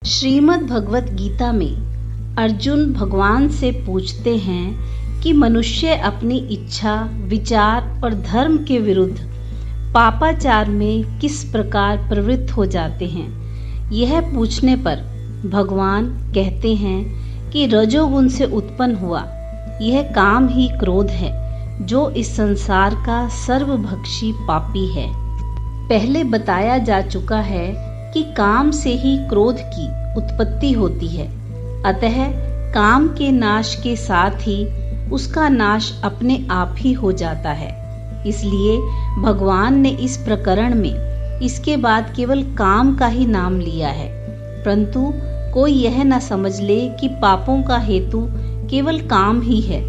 श्रीमद् भगवत गीता में अर्जुन भगवान से पूछते हैं कि मनुष्य अपनी इच्छा, विचार और धर्म के विरुद्ध पापाचार में किस प्रकार प्रवृत्त हो जाते हैं। यह पूछने पर भगवान कहते हैं कि रजोगुण से उत्पन्न हुआ यह काम ही क्रोध है, जो इस संसार का सर्वभक्षी पापी है। पहले बताया जा चुका है कि काम से ही क्रोध की उत्पत्ति होती है, अतः काम के नाश के साथ ही उसका नाश अपने आप ही हो जाता है। इसलिए भगवान ने इस प्रकरण में इसके बाद केवल काम का ही नाम लिया है, परंतु कोई यह न समझ ले कि पापों का हेतु केवल काम ही है,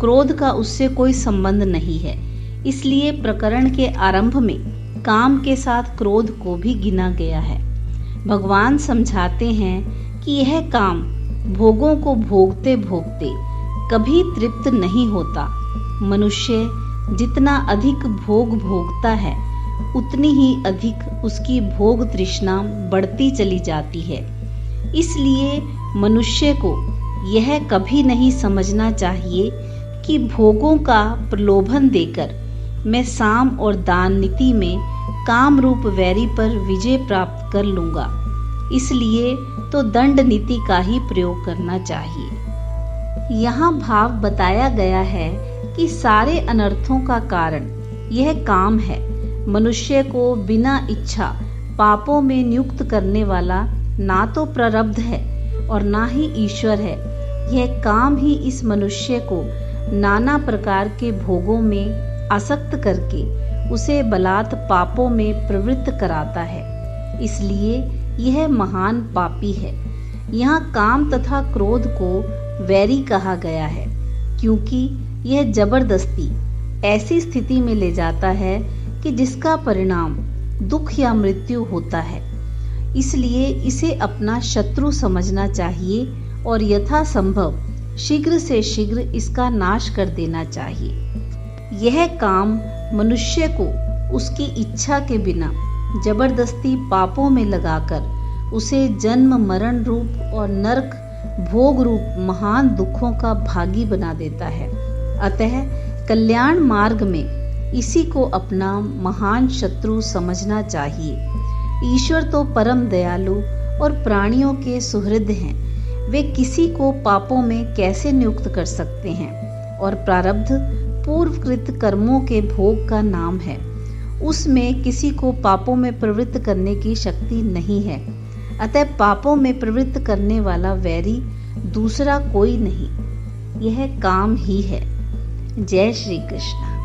क्रोध का उससे कोई संबंध नहीं है। इसलिए प्रकरण के आरंभ में काम के साथ क्रोध को भी गिना गया है। भगवान समझाते हैं कि यह काम भोगों को भोगते भोगते कभी तृप्त नहीं होता। मनुष्य जितना अधिक भोग भोगता है, उतनी ही अधिक उसकी भोग तृष्णा बढ़ती चली जाती है। इसलिए मनुष्य को यह कभी नहीं समझना चाहिए कि भोगों का प्रलोभन देकर मैं साम और दान नीति में काम रूप वैरी पर विजय प्राप्त कर लूंगा। इसलिए तो दंड नीति का ही प्रयोग करना चाहिए। यहाँ भाव बताया गया है कि सारे अनर्थों का कारण यह काम है। मनुष्य को बिना इच्छा पापों में नियुक्त करने वाला ना तो प्रारब्ध है और ना ही ईश्वर है। यह काम ही इस मनुष्य को नाना प्रकार के भोगों में आसक्त करके उसे बलात् पापों में प्रवृत्त कराता है। इसलिए यह महान पापी है। यहाँ काम तथा क्रोध को वैरी कहा गया है, क्योंकि यह जबरदस्ती ऐसी स्थिति में ले जाता है कि जिसका परिणाम दुख या मृत्यु होता है। इसलिए इसे अपना शत्रु समझना चाहिए और यथासंभव शीघ्र से शीघ्र इसका नाश कर देना चाहिए। यह काम मनुष्य को उसकी इच्छा के बिना जबरदस्ती पापों में लगाकर उसे जन्म मरण रूप और नरक भोग रूप महान दुखों का भागी बना देता है। अतः कल्याण मार्ग में इसी को अपना महान शत्रु समझना चाहिए। ईश्वर तो परम दयालु और प्राणियों के सुहृद हैं। वे किसी को पापों में कैसे नियुक्त कर सकते हैं, और प्रारब्ध पूर्वकृत कर्मों के भोग का नाम है। उसमें किसी को पापों में प्रवृत्त करने की शक्ति नहीं है। अतः पापों में प्रवृत्त करने वाला वैरी दूसरा कोई नहीं, यह काम ही है। जय श्री कृष्ण।